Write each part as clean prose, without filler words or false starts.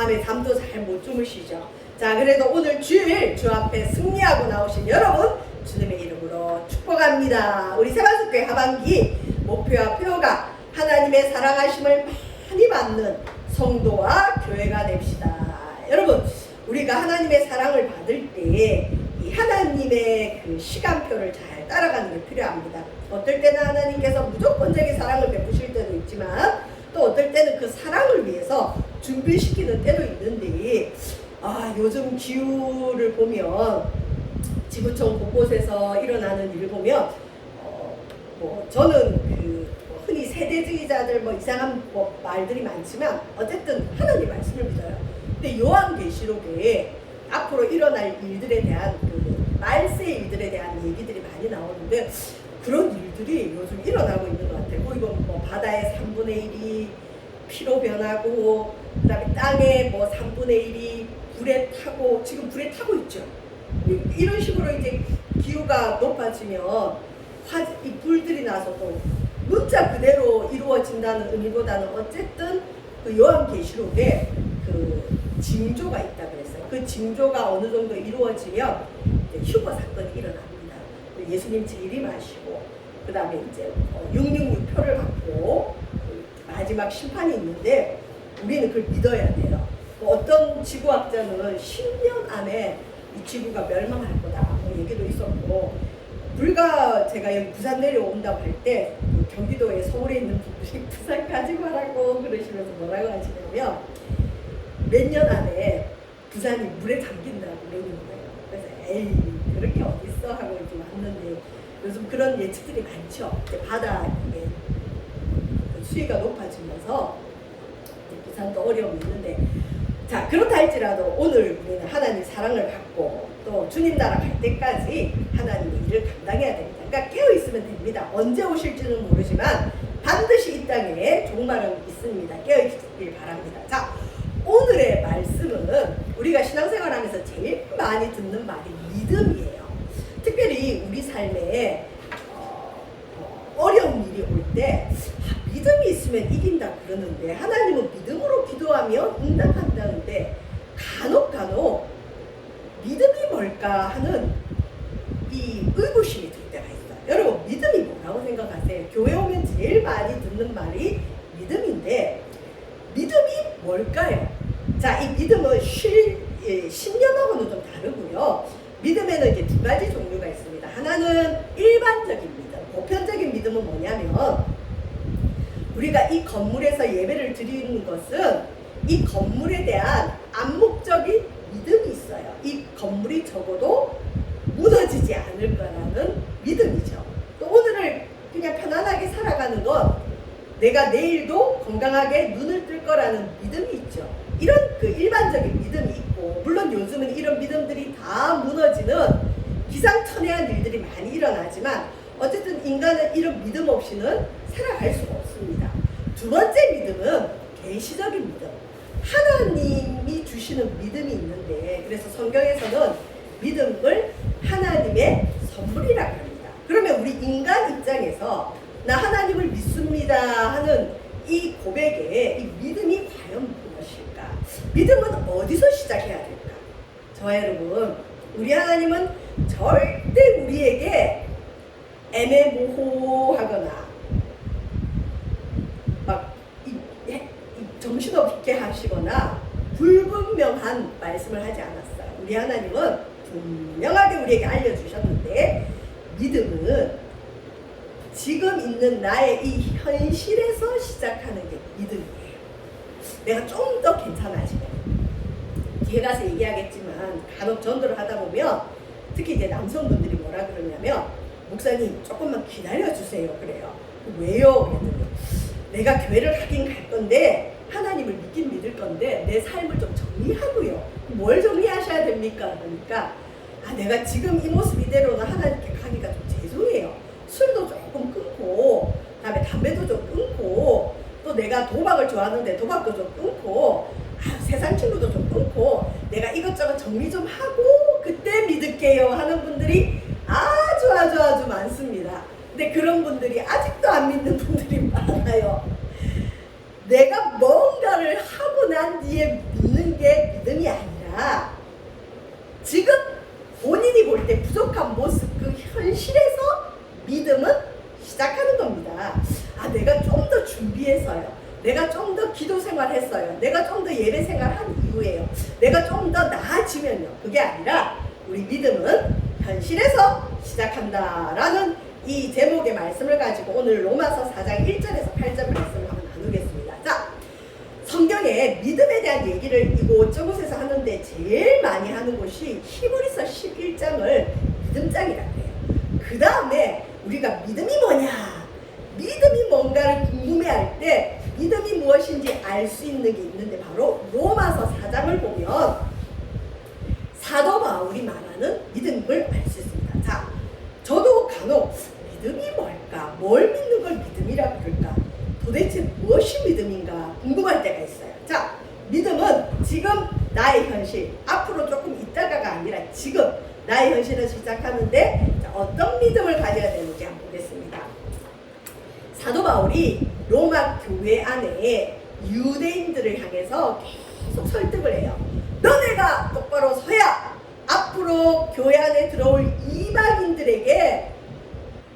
밤에 잠도 잘 못 주무시죠. 자, 그래도 오늘 주일 주 앞에 승리하고 나오신 여러분 주님의 이름으로 축복합니다. 우리 세반숙교회 하반기 목표와 표가 하나님의 사랑하심을 많이 받는 성도와 교회가 됩시다. 여러분, 우리가 하나님의 사랑을 받을 때 이 하나님의 그 시간표를 잘 따라가는 게 필요합니다. 어떨 때는 하나님께서 무조건적인 사랑을 베푸실 때도 있지만 또 어떨 때는 그 사랑을 위해서 준비시키는 때도 있는데, 요즘 기후를 보면 지구촌 곳곳에서 일어나는 일을 보면 저는 흔히 세대주의자들 이상한 말들이 많지만 어쨌든 하나님 말씀을 믿어요. 근데 요한계시록에 앞으로 일어날 일들에 대한 말세의 일들에 대한 얘기들이 많이 나오는데 그런 일들이 요즘 일어나고 있는 것 같아요. 이건 바다의 3분의 1이 피로 변하고, 그 다음에 땅의 3분의 1이 불에 타고, 지금 불에 타고 있죠. 이런 식으로 이제 기후가 높아지면 이 불들이 나서 또 문자 그대로 이루어진다는 의미보다는 어쨌든 그 요한계시록에 그 징조가 있다 그랬어요. 그 징조가 어느 정도 이루어지면 휴거 사건이 일어납니다. 예수님 재림하시고, 그 다음에 이제 666표를 받고 마지막 심판이 있는데 우리는 그걸 믿어야 돼요. 어떤 지구학자는 10년 안에 이 지구가 멸망할 거다 얘기도 있었고, 불과 제가 여기 부산 내려온다고 할 때 경기도에 서울에 있는 분들이 부산 가지 말라고 그러시면서 뭐라고 하시냐면 몇 년 안에 부산이 물에 잠긴다고 그러는 거예요. 그래서 에이 그렇게 어딨어 하고 이제 왔는데 요즘 그런 예측들이 많죠. 바다 수위가 높아지면서 부산도 어려움이 있는데, 자, 그렇다 할지라도 오늘 우리는 하나님 사랑을 받고 또 주님 나라 갈 때까지 하나님의 일을 감당해야 됩니다. 그러니까 깨어있으면 됩니다. 언제 오실지는 모르지만 반드시 이 땅에 종말은 있습니다. 깨어있길 바랍니다. 자, 오늘의 말씀은 우리가 신앙생활하면서 제일 많이 듣는 말이 믿음이에요. 특별히 우리 삶에 어려운 일이 올 때 믿음이 있으면 이긴다 그러는데, 하나님은 믿음으로 기도하면 응답한다는데 간혹 믿음이 뭘까 하는 이 의구심이 들 때가 있어요. 여러분, 믿음이 뭐라고 생각하세요? 교회 오면 제일 많이 듣는 말이 믿음인데 믿음이 뭘까요? 자, 이 믿음은 신념하고는 좀 다르고요. 믿음에는 이제 두 가지 종류가 있습니다. 하나는 일반적인 믿음, 보편적인 믿음은 뭐냐면 우리가 이 건물에서 예배를 드리는 것은 이 건물에 대한 암묵적인 믿음이 있어요. 이 건물이 적어도 무너지지 않을 거라는 믿음이죠. 또 오늘을 그냥 편안하게 살아가는 건 내가 내일도 건강하게 눈을 뜰 거라는 믿음이 있죠. 이런 그 일반적인 믿음이 있고, 물론 요즘은 이런 믿음들이 다 무너지는 기상천외한 일들이 많이 일어나지만 어쨌든 인간은 이런 믿음 없이는 살아갈 수가 없습니다. 두 번째 믿음은 계시적인 믿음, 하나님이 주시는 믿음이 있는데, 그래서 성경에서는 믿음을 하나님의 선물이라고 합니다. 그러면 우리 인간 입장에서 나 하나님을 믿습니다 하는 이 고백에 이 믿음이 과연 무엇일까? 믿음은 어디서 시작해야 될까? 저와 여러분, 우리 하나님은 절대 우리에게 애매모호하거나 정신없게 하시거나 불분명한 말씀을 하지 않았어요. 우리 하나님은 분명하게 우리에게 알려주셨는데, 믿음은 지금 있는 나의 이 현실에서 시작하는 게 믿음이에요. 내가 좀 더 괜찮아지면 뒤에 가서 얘기하겠지만 간혹 전도를 하다 보면 특히 이제 남성분들이 뭐라 그러냐면, 목사님 조금만 기다려주세요 그래요. 왜요? 그랬더니 내가 교회를 가긴 갈 건데 하나님을 믿긴 믿을 건데 내 삶을 좀 정리하고요. 뭘 정리하셔야 됩니까? 그러니까 내가 지금 이 모습 이대로는 하나님께 가기가 좀 죄송해요. 술도 조금 끊고, 그다음에 담배도 좀 끊고, 또 내가 도박을 좋아하는데 도박도 좀 끊고, 세상 친구도 좀 끊고, 내가 이것저것 정리 좀 하고 그때 믿을게요 하는 분들이 아주 많습니다. 근데 그런 분들이 아직도 안 믿는 분들이 많아요. 내가 뭔가를 하고 난 뒤에 믿는 게 믿음이 아니라 지금 본인이 볼 때 부족한 모습, 그 현실에서 믿음은 시작하는 겁니다. 아, 내가 좀 더 준비해서요. 내가 좀 더 기도 생활했어요. 내가 좀 더 예배 생활한 이후에요. 내가 좀 더 나아지면요. 그게 아니라 우리 믿음은 현실에서 시작한다라는 이 제목의 말씀을 가지고 오늘 로마서 4장 1절에서 8절 말씀을 한번 나누겠습니다. 자, 성경에 믿음에 대한 얘기를 이곳저곳에서 하는데 제일 많이 하는 곳이 히브리서 11장을 믿음장이라고 해요. 그 다음에 우리가 믿음이 뭐냐, 믿음이 뭔가를 궁금해할 때 믿음이 무엇인지 알 수 있는 게 있는데 바로 로마서 4장을 보면 사도 바울이 말하는 믿음을 알 수 있습니다. 자, 저도 간혹 믿음이 뭘까? 뭘 믿는 걸 믿음이라고 그럴까? 도대체 무엇이 믿음인가 궁금할 때가 있어요. 자, 믿음은 지금 나의 현실, 앞으로 조금 있다가가 아니라 지금 나의 현실을 시작하는데 자, 어떤 믿음을 가져야 되는지 한번 보겠습니다. 사도 바울이 로마 교회 안에 유대인들을 향해서 계속 설득을 해요. 너네가 똑바로 서야 앞으로 교회 안에 들어올 이방인들에게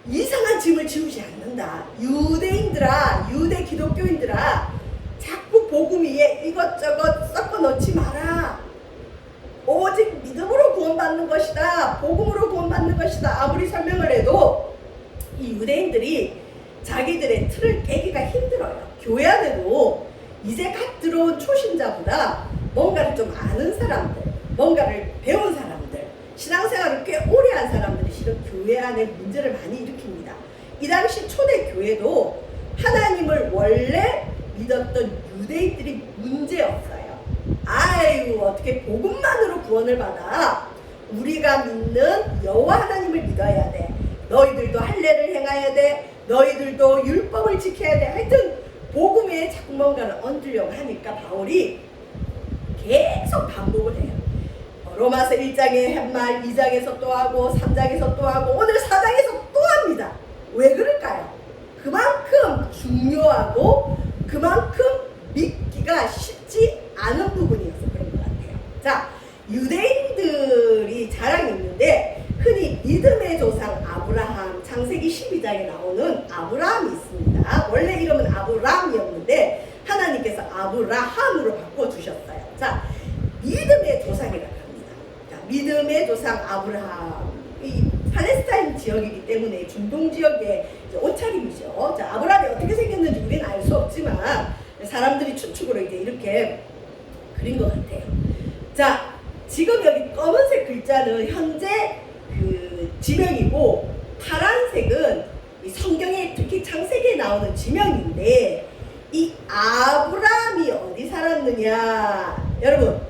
이상한 짐을 지우지 않는다. 유대인들아, 유대 기독교인들아, 자꾸 복음 위에 이것저것 섞어 넣지 마라. 오직 믿음으로 구원받는 것이다. 복음으로 구원받는 것이다. 아무리 설명을 해도 이 유대인들이 자기들의 틀을 깨기가 힘들어요. 교회 안에도 이제 갓 들어온 초신자보다 뭔가를 좀 아는 사람들, 뭔가를 배운 사람들, 신앙생활을 꽤 오래 한 사람들이 실은 교회 안에 문제를 많이 일으킵니다. 이 당시 초대교회도 하나님을 원래 믿었던 유대인들이 문제였어요. 아유, 어떻게 복음만으로 구원을 받아? 우리가 믿는 여호와 하나님을 믿어야 돼. 너희들도 할례를 행해야 돼. 너희들도 율법을 지켜야 돼. 하여튼 복음에 자꾸 뭔가를 얹으려고 하니까 바울이 계속 반복을 해요. 로마서 1장에 한 말, 2장에서 또 하고 3장에서 또 하고 오늘 4장에서 또 합니다. 왜 그럴까요? 그만큼 중요하고 그만큼 믿기가 쉽지 않은 부분이어서 그런 것 같아요. 자, 유대인들이 자랑이 있는데 흔히 믿음의 조상 아브라함, 창세기 12장에 나오는 아브라함이 있습니다. 원래 이름은 아브람이었는데 하나님께서 아브라함으로 바꿔주셨어요. 자, 믿음의 조상이라고 합니다. 자, 믿음의 조상 아브라함. 이 팔레스타인 지역이기 때문에 중동 지역의 옷차림이죠. 자, 아브라함이 어떻게 생겼는지 우리는 알 수 없지만 사람들이 추측으로 이제 이렇게 그린 것 같아요. 자, 지금 여기 검은색 글자는 현재 그 지명이고 파란색은 이 성경에 특히 창세기에 나오는 지명인데 이 아브라함이 어디 살았느냐? 여러분,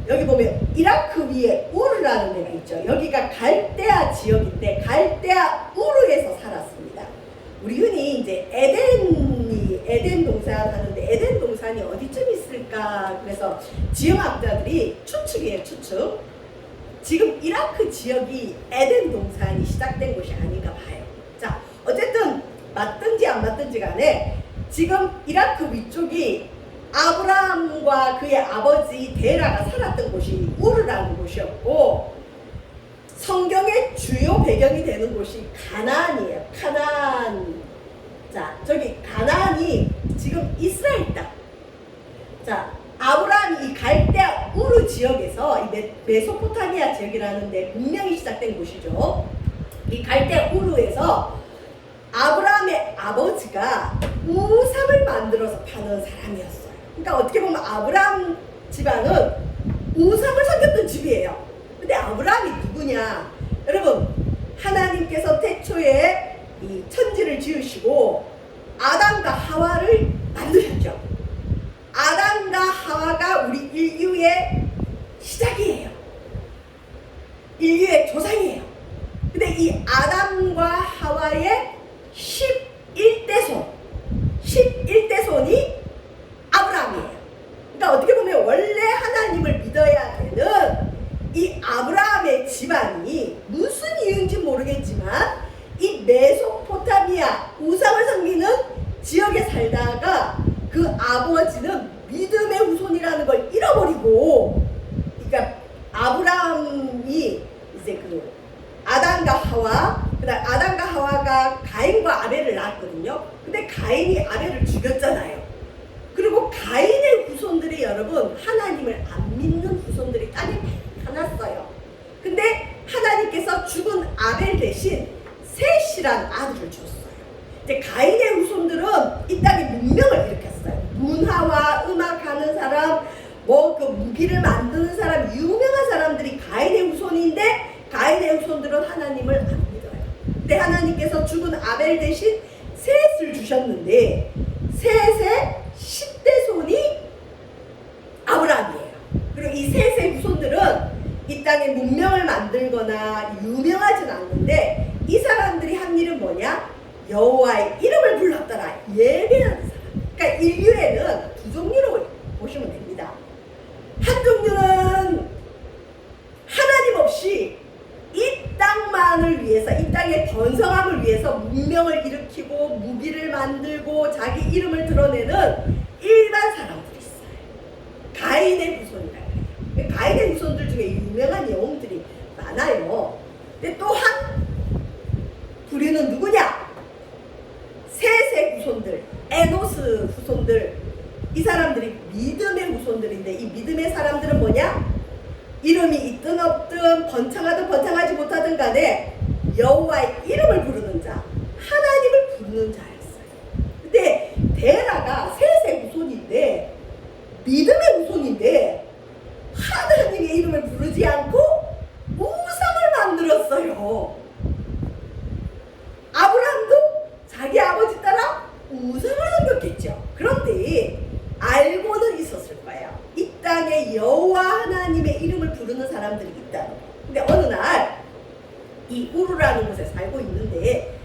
여기 보면 이라크 위에 우르라는 데가 있죠. 여기가 갈대아 지역인데 갈대아 우르에서 살았습니다. 우리 흔히 이제 에덴 동산 하는데 에덴 동산이 어디쯤 있을까? 그래서 지형학자들이 추측이에요, 추측. 지금 이라크 지역이 에덴 동산이 시작된 곳이 아닌가 봐요. 자, 어쨌든 맞든지 안 맞든지 간에 지금 이라크 위쪽이 아브라함과 그의 아버지 데라가 살았던 곳이 우르라는 곳이었고 성경의 주요 배경이 되는 곳이 가나안이에요. 가나안. 자, 저기 가나안이 지금 이스라엘 땅. 자, 아브라함이 이 갈대아 우르 지역에서 이 메소포타미아 지역이라는데 문명이 시작된 곳이죠. 이 갈대아 우르에서 아브라함의 아버지가 우상을 만들어서 파는 사람이었어요. 그러니까 어떻게 보면 아브라함 집안은 우상을 섬겼던 집이에요. 근데 아브라함이 누구냐? 여러분, 하나님께서 태초에 이 천지를 지으시고 아담과 하와를 만드셨죠. 아담과 하와가 우리 인류의 시작이에요. 인류의 조상이에요. 근데 이 아담과 하와의 11대손이 아브라함이에요. 그러니까 어떻게 보면 원래 하나님을 믿어야 되는 이 아브라함의 집안이 무슨 이유인지 모르겠지만 이 메소포타미아 우상을 섬기는 지역에 살다가 그 아버지는 믿음의 후손이라는 걸 이렇게 잃어버리고, 그러니까 아브라함이 이제 그 아담과 하와, 그다음 아담과 하와가 가인과 아벨을 낳았거든요. 근데 가인이 아벨을 죽였잖아요. 그리고 가인의 후손들이 여러분 하나님을 안 믿는 후손들이 땅에 많았어요. 근데 하나님께서 죽은 아벨 대신 셋이란 아들을 줬어요. 이제 가인의 후손들은 이 땅에 문명을 일으켰어요. 문화와 음악하는 사람, 뭐 그 무기를 만드는 사람, 유명한 사람들이 가인의 후손인데 가인의 후손들은 하나님을 안 믿어요. 근데 하나님께서 죽은 아벨 대신 셋을 주셨는데 셋의 10대 손이 아브라함이에요. 그리고 이 셋의 후손들은 이 땅에 문명을 만들거나 유명하진 않는데 이 사람들이 한 일은 뭐냐? 여호와의 이름을 불렀더라. 예배하는 사람. 그러니까 인류에는 두 종류로 보시면 됩니다. 한 종류는 하나님 없이 이 땅만을 위해서, 이 땅의 번성함을 위해서 문명을 일으키고 무기를 만들고 자기 이름을 드러내는 일반 사람들이 있어요. 가인의 후손이라 해요. 가인의 후손들 중에 유명한 영웅들이 많아요. 근데 또 한 부류는 누구냐? 셋의 후손들, 에노스 후손들. 이 사람들이 믿음의 후손들인데 이 믿음의 사람들은 뭐냐? 이름이 있든 없든 번창하든 번창하지 못하든 간에 여호와의 이름을 부르는 자, 하나님을 부르는 자였어요. 근데 데라가 셋의 후손인데 믿음의 후손인데 하나님의 이름을 부르지 않고 우상을 만들었어요. 아브라함도 자기 아버지 따라 우상을 섬겼겠죠. 그런데 알고는 있었을 거예요. 이 땅에 여호와 하나님의 이름을 부르는 사람들이 있다는 거. 근데 어느 날 이 우르라는 곳에 살고 있는데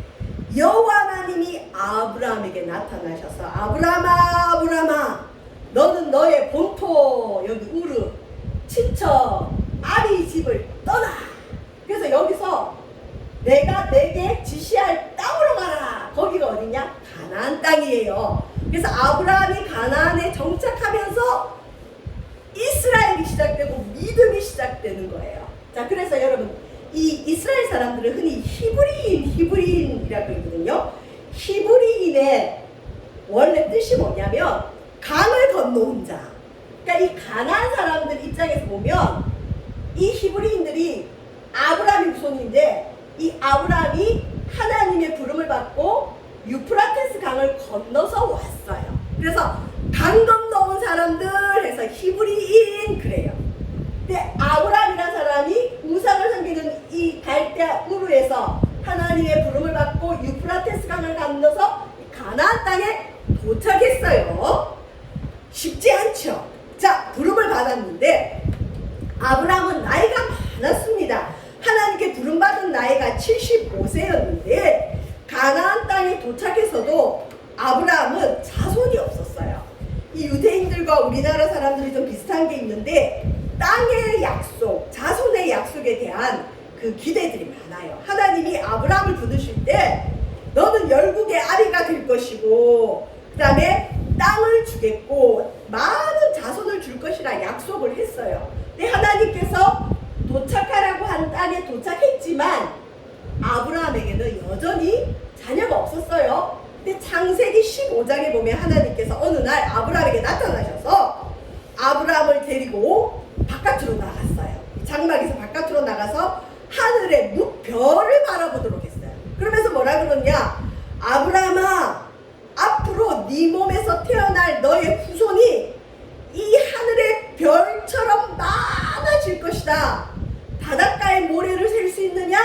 여호와 하나님이 아브라함에게 나타나셔서 아브라함아 아브라함아 너는 너의 본토 여기 우르 친척 아비 집을 떠나. 그래서 여기서 내가 내게 지시할 땅으로 가라. 거기가 어디냐? 가나안 땅이에요. 그래서 아브라함이 가나안에 정착하면서 이스라엘이 시작되고 믿음이 시작되는 거예요. 자, 그래서 여러분 이 이스라엘 사람들은 흔히 히브리인이라고 그러거든요. 히브리인의 원래 뜻이 뭐냐면 강을 건너온 자. 그러니까 이 가나안 사람들 입장에서 보면 이 히브리인들이 아브라함의 후손인데 이 아브라함이 하나님의 부름을 받고 유프라테스 강을 건너서 왔어요. 그래서 강 건너온 사람들 해서 히브리인 그래요. 근데 아브라함이라는 사람이 우상을 섬기는 이 갈대아 우르에서 하나님의 부름을 받고 유프라테스 강을 건너서 가나안 땅에 도착했어요. 쉽지 않죠. 자, 부름을 받았는데 아브라함은 나이가 많았습니다. 하나님께 부름받은 나이가 75세였는데 가나안 땅에 도착해서도 아브라함은 자손이 없었어요. 이 유대인들과 우리나라 사람들이 좀 비슷한 게 있는데 땅의 약속, 자손의 약속에 대한 그 기대들이 많아요. 하나님이 아브라함을 부르실 때 너는 열국의 아비가 될 것이고 그 다음에 땅을 주겠고 많은 자손을 줄 것이라 약속을 했어요. 근데 하나님께서 도착하라고 한 땅에 도착했지만 아브라함에게는 여전히 자녀가 없었어요. 근데 창세기 15장에 보면 하나님께서 어느 날 아브라함에게 나타나셔서 아브라함을 데리고 바깥으로 나갔어요. 장막에서 바깥으로 나가서 하늘의 별을 바라보도록 했어요. 그러면서 뭐라 그러냐? 아브라함아, 앞으로 네 몸에서 태어날 너의 후손이 이 하늘의 별처럼 많아질 것이다. 바닷가의 모래를 셀 수 있느냐?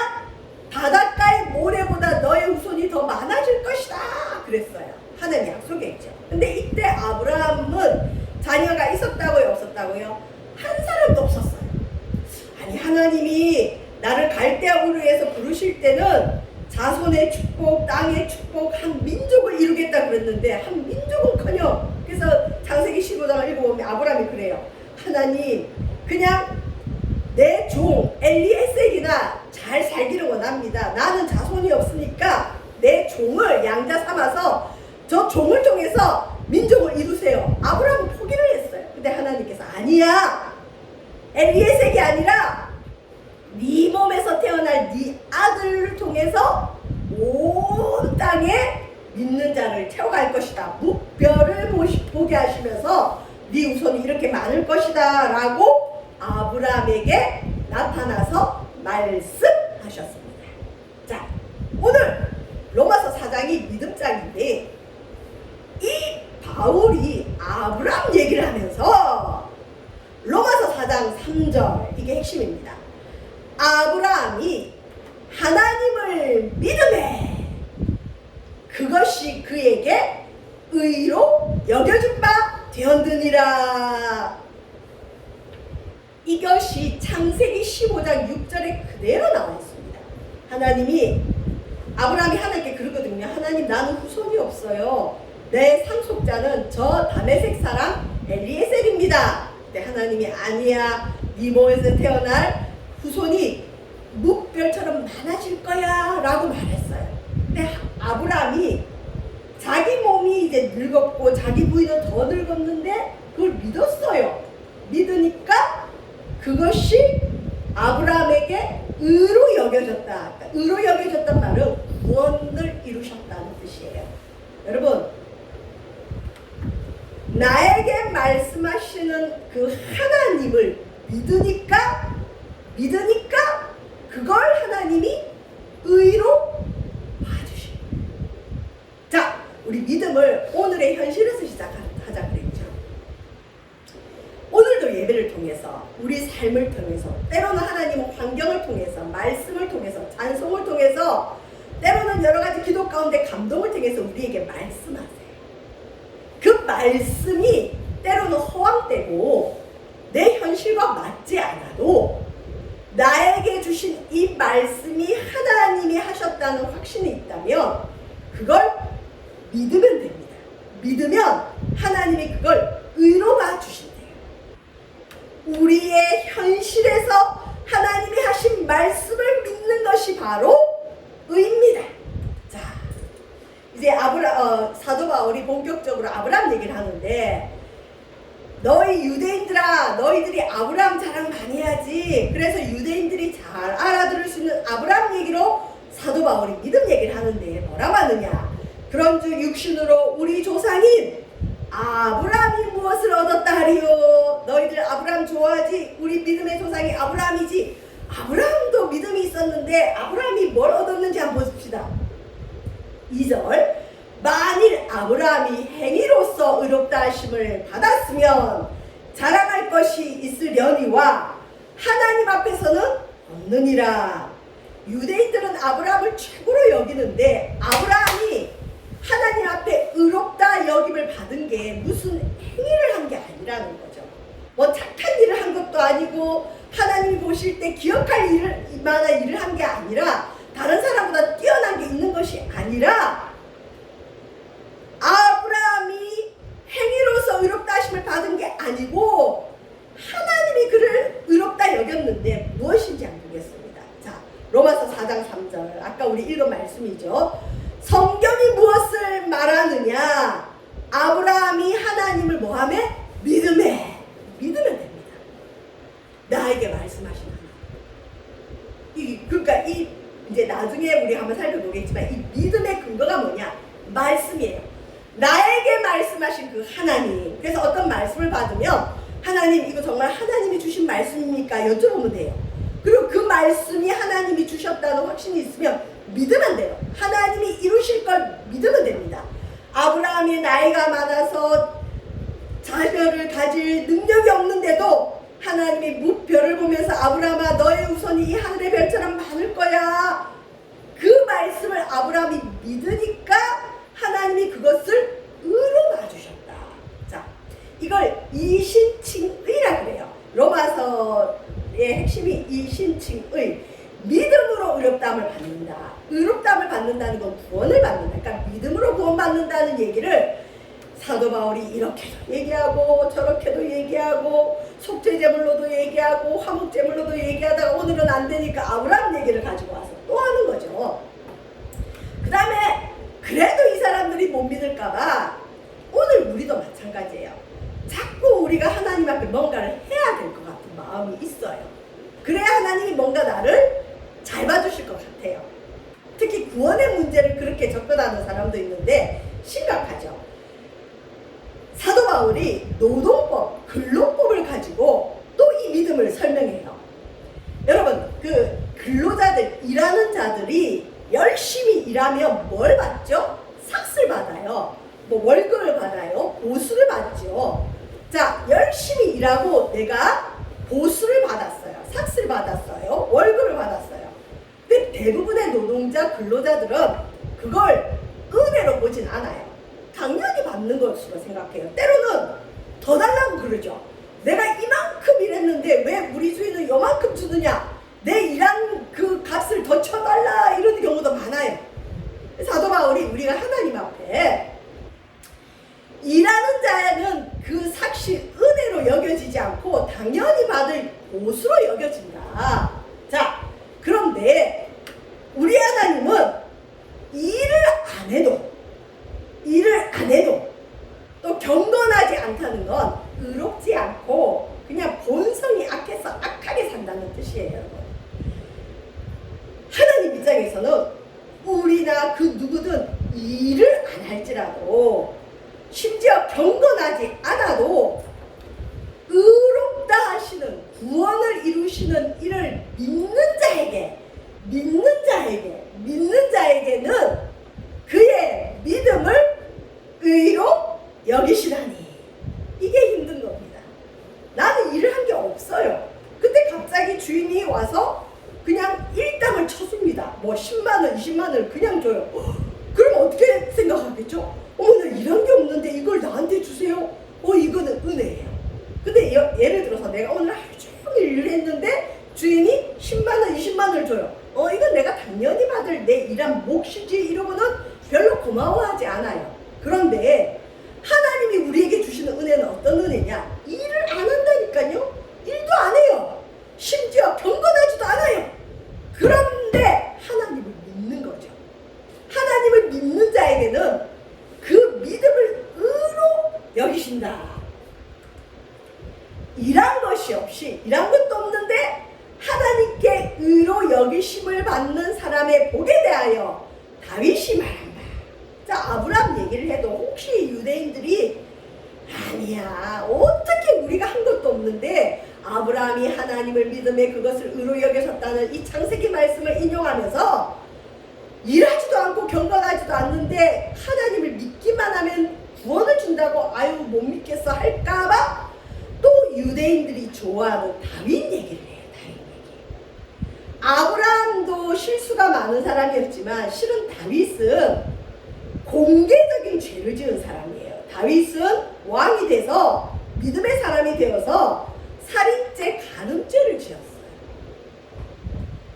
바닷가의 모래보다 너의 후손이 더 많아질 것이다. 그랬어요. 하나님 약속했죠. 근데 이때 아브라함은 자녀가 있었다고요? 없었다고요? 한 사람도 없었어요. 아니, 하나님이 나를 갈대아 우르에서 부르실 때는 자손의 축복, 땅의 축복, 한 민족을 이루겠다 그랬는데 한 민족은커녕. 그래서 창세기 15장을 읽어보면 아브라함이 그래요. 하나님, 그냥 내 종 엘리에셀이나 잘 살기를 원합니다. 나는 자손이 없으니까 내 종을 양자 삼아서 저 종을 통해서 민족을 이루세요. 아브라함은 포기를 했어요. 근데 하나님께서 아니 아니야. 엘리에셀이 아니라 네 몸에서 태어날 네 아들을 통해서 온 땅에 믿는 자를 채워갈 것이다. 무뼈를 보게 하시면서 네 후손이 이렇게 많을 것이다 라고 아브라함에게 나타나서 말씀하셨습니다. 자, 오늘 로마서 4장이 믿음장인데 이 바울이 아브라함 얘기를 하면서 로마서 4장 3절 이게 핵심입니다. 아브라함이 하나님을 믿음에 그것이 그에게 의로 여겨진 바 되었느니라. 이것이 창세기 15장 6절에 그대로 나와 있습니다. 하나님이 아브라함이 하나님께 그러거든요. 하나님, 나는 후손이 없어요. 내 상속자는 저 다메섹 사람 엘리에셀입니다. 근데 하나님이 아니야. 네 몸에서 태어날 후손이 묵별처럼 많아질 거야 라고 말했어요. 근데 아브라함이 자기 몸이 이제 늙었고 자기 부인은 더 늙었는데 그걸 믿었어요. 믿으니까 그것이 아브라함에게 의로 여겨졌다. 의로 여겨졌단 말은 구원을 이루셨다는 뜻이에요. 여러분, 나에게 말씀하시는 그 하나님을 믿으니까 그걸 하나님이 의로 봐주십니다. 자, 우리 믿음을 오늘의 현실에서 시작하자 그랬죠. 오늘도 예배를 통해서, 우리 삶을 통해서, 때로는 하나님은 환경을 통해서, 말씀을 통해서, 찬송을 통해서, 때로는 여러 가지 기도 가운데 감동을 통해서 우리에게 말씀하세요. 그 말씀이 때로는 허황되고 내 현실과 맞지 않아도 나에게 주신 이 말씀이 하나님이 하셨다는 확신이 있다면 그걸 믿으면 됩니다. 믿으면 하나님이 그걸 의로 봐주신대요. 우리의 현실에서 하나님이 하신 말씀을 믿는 것이 바로 의입니다. 자, 이제 사도 바울이 본격적으로 아브라함 얘기를 하는데, 너희 유대인들아, 너희들이 아브라함 자랑 많이 해야지. 그래서 유대인들이 잘 알아들을 수 있는 아브라함 얘기로 사도 바울이 믿음 얘기를 하는데 뭐라고 하느냐. 그런즉 육신으로 우리 조상인 아브라함이 무엇을 얻었다 하리요. 너희들 아브라함 좋아하지? 우리 믿음의 조상이 아브라함이지. 아브라함도 믿음이 있었는데 아브라함이 뭘 얻었는지 한번 보십시다. 2절, 만일 아브라함이 행위로서 의롭다 하심을 받았으면 자랑할 것이 있으려니와 하나님 앞에서는 없느니라. 유대인들은 아브라함을 최고로 여기는데 아브라함이 하나님 앞에 의롭다 여김을 받은 게 무슨 행위를 한 게 아니라는 거죠. 뭐 착한 일을 한 것도 아니고 하나님이 보실 때 기억할 만한 일을 한 게 아니라 다른 사람보다 뛰어난 게 있는 것이 아니라 아브라함이 행위로서 의롭다 하심을 받은 게 아니고 하나님이 그를 의롭다 여겼는데 무엇인지 한번 보겠습니다. 자, 로마서 4장 3절 아까 우리 읽은 말씀이죠. 성경이 무엇을 말하느냐. 아브라함이 하나님을 뭐하매? 믿음에. 믿으면 됩니다. 나에게 말씀하신 하나님. 그러니까 이제 나중에 우리 한번 살펴보겠지만 이 믿음의 근거가 뭐냐? 말씀이에요. 나에게 말씀하신 그 하나님. 그래서 어떤 말씀을 받으면 하나님 이거 정말 하나님이 주신 말씀입니까? 여쭤보면 돼요. 그리고 그 말씀이 하나님이 주셨다는 확신이 있으면 믿으면 돼요. 하나님이 이루실 걸 믿으면 됩니다. 아브라함이 나이가 많아서 자녀를 가질 능력이 없는데도 하나님이 무별을 보면서 아브라함아 너의 후손이 이 하늘의 별처럼 많을 거야. 그 말씀을 아브라함이 믿으니까 하나님이 그것을 의로 봐주셨다. 자, 이걸 이신칭의라 그래요. 로마서의 핵심이 이신칭의. 믿음으로 의롭다함을 받는다. 의롭다함을 받는다는 건 구원을 받는다. 그러니까 믿음으로 구원받는다는 얘기를 사도 바울이 이렇게도 얘기하고 저렇게도 얘기하고 속죄제물로도 얘기하고 화목제물로도 얘기하다가 오늘은 안 되니까 아브라함 얘기를 가지고 와서 또 하는 거죠. 그 다음에 그래도 이 사람들이 못 믿을까봐 오늘 우리도 마찬가지예요. 자꾸 우리가 하나님 앞에 뭔가를 해야 될 것 같은 마음이 있어요. 그래야 하나님이 뭔가 나를 잘 봐주실 것 같아요. 특히 구원의 문제를 그렇게 접근하는 사람도 있는데 심각하죠. 사도 바울이 노동법, 근로법을 가지고 또 이 믿음을 설명해요. 여러분, 그 근로자들, 일하는 자들이 열심히 일하면 뭘 받죠? 삭스를 받아요. 뭐 월급을 받아요. 보수를 받죠. 자, 열심히 일하고 내가 보수를 받았어요. 삭스를 받았어요. 월급을 받았어요. 근데 대부분의 노동자, 근로자들은 그걸 은혜로 보진 않아요. 당연히 받는 것으로 생각해요. 때로는 더 달라고 그러죠. 내가 이만큼 일했는데 왜 우리 주인은 요만큼 주느냐? 내 일한 그 값을 더 쳐달라, 이런 경우도 많아요. 사도 바울이 우리가 하나님 앞에 일하는 자는 그 삭시 은혜로 여겨지지 않고 당연히 받을 보수로 여겨진다. 자, 그런데 우리 하나님은 일을 안 해도 또 경건하지 않다는 건 의롭지 않고 그냥 본성이 악해서 악하게 산다는 뜻이에요, 여러분. 하나님 입장에서는 우리나 그 누구든 일을 안 할지라도, 심지어 경건하지 않아도 의롭다 하시는, 구원을 이루시는 이를 믿는 자에게는 그의 믿음을 의로 여기시라니. 이게 힘든 겁니다. 나는 일을 한 게 없어요. 근데 갑자기 주인이 와서 그냥 일당을 쳐줍니다. 뭐 10만원, 20만원을 그냥 줘요. 그럼 어떻게 생각하겠죠? 어머, 나 일한 게 없는데 이걸 나한테 주세요? 이거는 은혜예요. 근데 예를 들어서 내가 오늘 하루 종일 일을 했는데 주인이 10만원, 20만원을 줘요. 이건 내가 당연히 받을 내 일한 몫이지, 이러고는 별로 고마워하지 않아요. 그런데 하나님이 우리에게 주시는 은혜는 어떤 은혜냐? 일을 안 한다니까요. 일도 안 해요. 심지어 경건하지도 않아요. 그런데 하나님을 믿는 거죠. 하나님을 믿는 자에게는 그 믿음을 의로 여기신다. 일한 것이 없이, 일한 것도 없는데 하나님께 의로 여기심을 받는 사람의 복에 대하여 다윗이 말한다. 자, 아브라함 얘기를 해도 혹시 유대인들이 아니야, 어떻게 우리가 한 것도 없는데 아브라함이 하나님을 믿음에 그것을 의로 여기셨다는 이 창세기 말씀을 인용하면서 일하지도 않고 경건하지도 않는데 하나님을 믿기만 하면 구원을 준다고 아유 못 믿겠어 할까봐 또 유대인들이 좋아하는 다윗 얘기를 해요. 다윗 얘기. 아브라함도 실수가 많은 사람이었지만 실은 다윗은 공개적인 죄를 지은 사람이에요. 다윗은 왕이 돼서 믿음의 사람이 되어서 살인죄, 간음죄를 지었어요.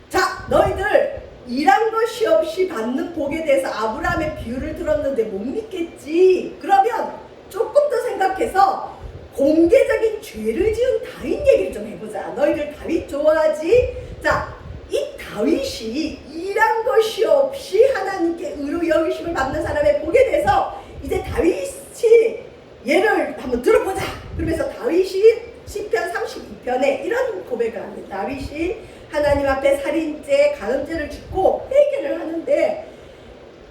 자, 너희들 일한 것이 없이 받는 복에 대해서 아브라함의 비유를 들었는데 못 믿겠지. 그러면 조금 더 생각해서 공개적인 죄를 지은 다윗 얘기를 좀 해보자. 너희들 다윗 좋아하지? 자, 이 다윗이 일한 것이 없이 하나님께 의로 여기심을 받는 사람의 복에 대해서 이제 다윗이 예를 한번 들어보자. 그러면서 다윗이 시편 32편에 이런 고백을 합니다. 다윗이 하나님 앞에 살인죄, 간음죄를 짓고 회개를 하는데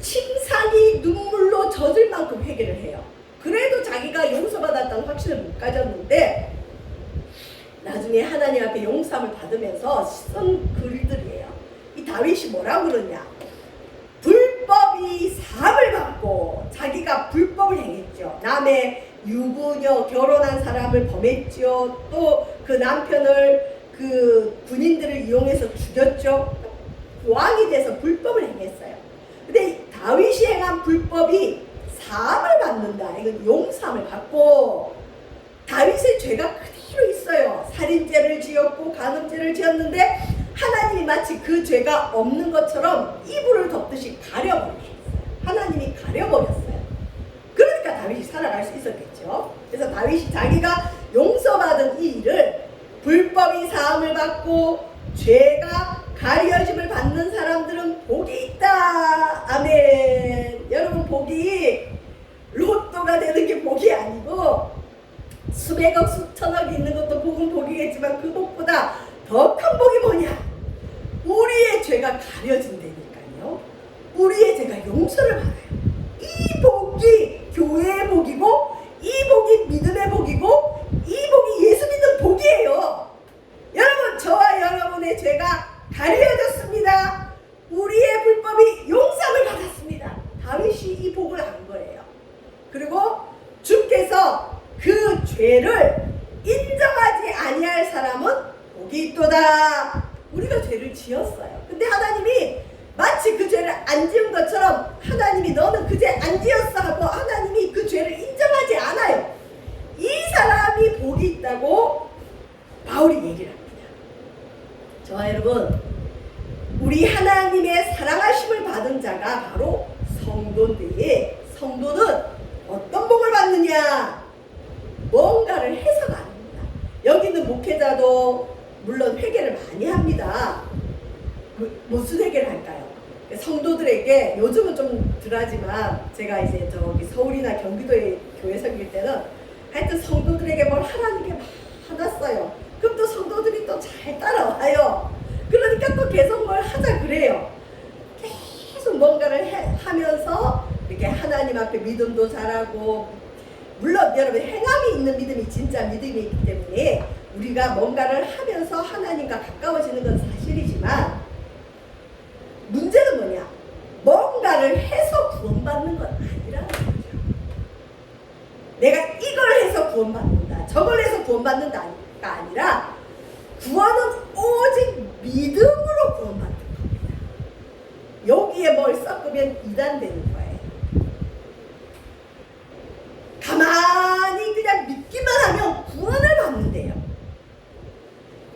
침상이 눈물로 젖을 만큼 회개를 해요. 그래도 자기가 용서받았다는 확신을 못 가졌는데 나중에 하나님 앞에 용서함을 받으면서 쓴 글들이에요. 이 다윗이 뭐라고 그러냐? 불법이 사함을 받고 자기가 불법을 행했죠. 남의 유부녀, 결혼한 사람을 범했죠. 또 그 남편을 그 군인들을 이용해서 죽였죠. 왕이 돼서 불법을 행했어요. 근데 다윗이 행한 불법이 사함을 받는다. 이건 용서함을 받고 다윗의 죄가 그대로 있어요. 살인죄를 지었고 간음죄를 지었는데 하나님이 마치 그 죄가 없는 것처럼 이불을 덮듯이 가려버리셨어요. 하나님이 가려버렸어요. 그러니까 다윗이 살아갈 수 있었겠죠. 그래서 다윗이 자기가 용서받은 이 일을 불법이 사함을 받고 죄가 가려짐을 받는 사람들은 복이 있다. 아멘. 여러분, 복이 로또가 되는 게 복이 아니고 수천억이 있는 것도 복은 복이겠지만 그 복보다 더 큰 복이 뭐냐? 우리의 죄가 가려진다니까요. 우리의 죄가 용서를 받아요. 이 복이 교회의 복이고, 이 복이 믿음의 복이고, 이 복이 예수 믿는 복이에요. 여러분, 저와 여러분의 죄가 가려졌습니다. 우리의 불법이 용서를 받았습니다. 다윗이 이 복을 안 거예요. 그리고 주께서 그 죄를 인정하지 아니할 사람은 복이 있도다. 우리가 죄를 지었어요. 근데 하나님이 마치 그 죄를 안 지은 것처럼 하나님이 너는 그 죄 안 지었어 하고 하나님이 그 죄를 인정하지 않아요. 이 사람이 복이 있다고 바울이 얘기를 합니다. 저와 여러분, 우리 하나님의 사랑하심을 받은 자가 바로 성도인데, 성도는 어떤 복을 받느냐? 뭔가를 해서가 아닙니다. 여기 있는 목회자도 물론 회개를 많이 합니다. 무슨 회개를 할까요? 성도들에게 요즘은 좀 덜하지만 제가 이제 저기 서울이나 경기도에 교회 섬길 때는 하여튼 성도들에게 뭘 하라는 게 많았어요. 그럼 또 성도들이 또 잘 따라와요. 그러니까 또 계속 뭘 하자 그래요. 계속 뭔가를 하면서 이렇게 하나님 앞에 믿음도 잘하고, 물론 여러분 행함이 있는 믿음이 진짜 믿음이기 때문에 우리가 뭔가를 하면서 하나님과 가까워지는 건 사실이지만, 문제는 뭐냐? 뭔가를 해서 구원받는 건 아니라는 거죠. 내가 이걸 해서 구원받는다, 저걸 해서 구원받는다가 아니라 구원은 오직 믿음으로 구원받는 겁니다. 여기에 뭘 섞으면 이단되는 거예요. 가만히 그냥 믿기만 하면 구원을 받는데요.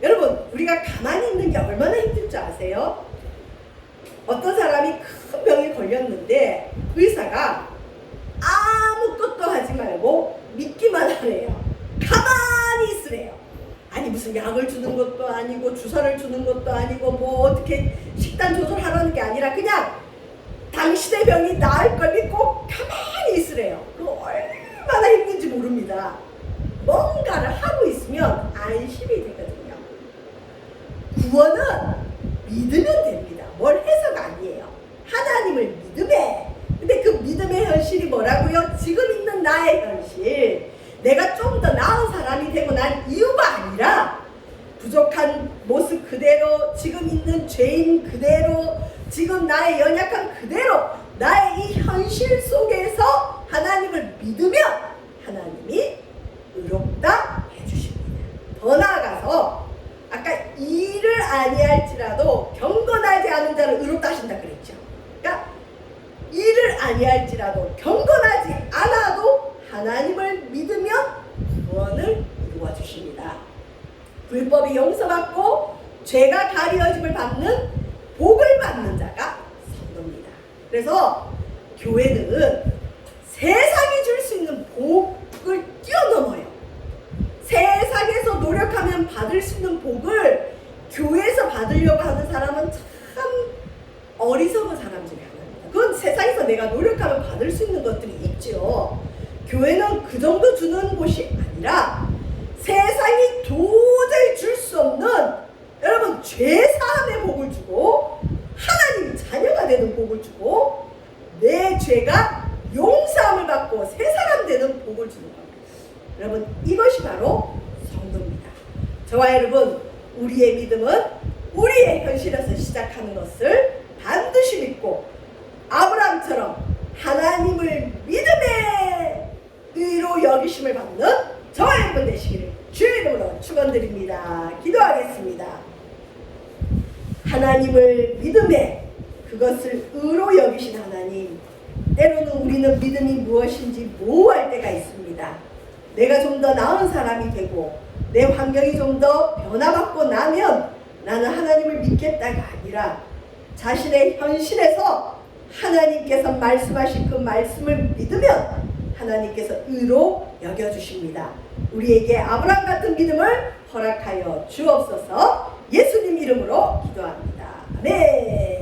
여러분, 우리가 가만히 있는 게 얼마나 힘들 줄 아세요? 어떤 사람이 큰 병이 걸렸는데 의사가 아무것도 하지 말고 믿기만 하래요. 가만히 있으래요. 아니 무슨 약을 주는 것도 아니고 주사를 주는 것도 아니고 뭐 어떻게 식단 조절하라는 게 아니라 그냥 당신의 병이 나을 걸 믿고 가만히 있으래요. 그거 얼마나 힘든지 모릅니다. 뭔가를 하고 있으면 안심이 되거든요. 구원은 믿으면 됩니다. 뭘 해서가 아니에요. 하나님을 믿음에. 근데 그 믿음의 현실이 뭐라고요? 지금 있는 나의 현실. 내가 좀 더 나은 사람이 되고 난 이유가 아니라 부족한 모습 그대로, 지금 있는 죄인 그대로, 지금 나의 연약한 그대로, 나의 이 현실 속에서 하나님을 믿으면 하나님이 의롭다 해주십니다. 더 나아가서 아까 일을 아니할지라도 경건하지 않은 자를 의롭다 하신다 그랬죠. 그러니까 일을 아니할지라도 경건하지 않아도 하나님을 믿으면 구원을 이루어 주십니다. 불법이 용서받고 죄가 가려짐을 받는 복을 받는 자가 성도입니다. 그래서 교회는 세상이 줄 수 있는 복을 뛰어넘어요. 세상에서 노력하면 받을 수 있는 복을 교회에서 받으려고 하는 사람은 참 어리석은 사람 중에 하나입니다. 그건 세상에서 내가 노력하면 받을 수 있는 것들이 있죠. 교회는 그 정도 주는 곳이 아니라 세상이 도저히 줄 수 없는, 여러분, 죄사함의 복을 주고 하나님 자녀가 되는 복을 주고 내 죄가 용서함을 받고 새 사람 되는 복을 주는 겁니다. 여러분, 이것이 바로 성도입니다. 저와 여러분, 우리의 믿음은 우리의 현실에서 시작하는 것을 반드시 믿고 아브라함처럼 하나님을 믿음의 의로 여기심을 받는 저와 여러분 되시기를 주의 이름으로 축원드립니다. 기도하겠습니다. 하나님을 믿음에 그것을 의로 여기신 하나님, 때로는 우리는 믿음이 무엇인지 모호할 때가 있습니다. 내가 좀 더 나은 사람이 되고 내 환경이 좀 더 변화받고 나면 나는 하나님을 믿겠다가 아니라 자신의 현실에서 하나님께서 말씀하신 그 말씀을 믿으면 하나님께서 의로 여겨주십니다. 우리에게 아브라함 같은 믿음을 허락하여 주옵소서. 예수님 이름으로 기도합니다. 아멘.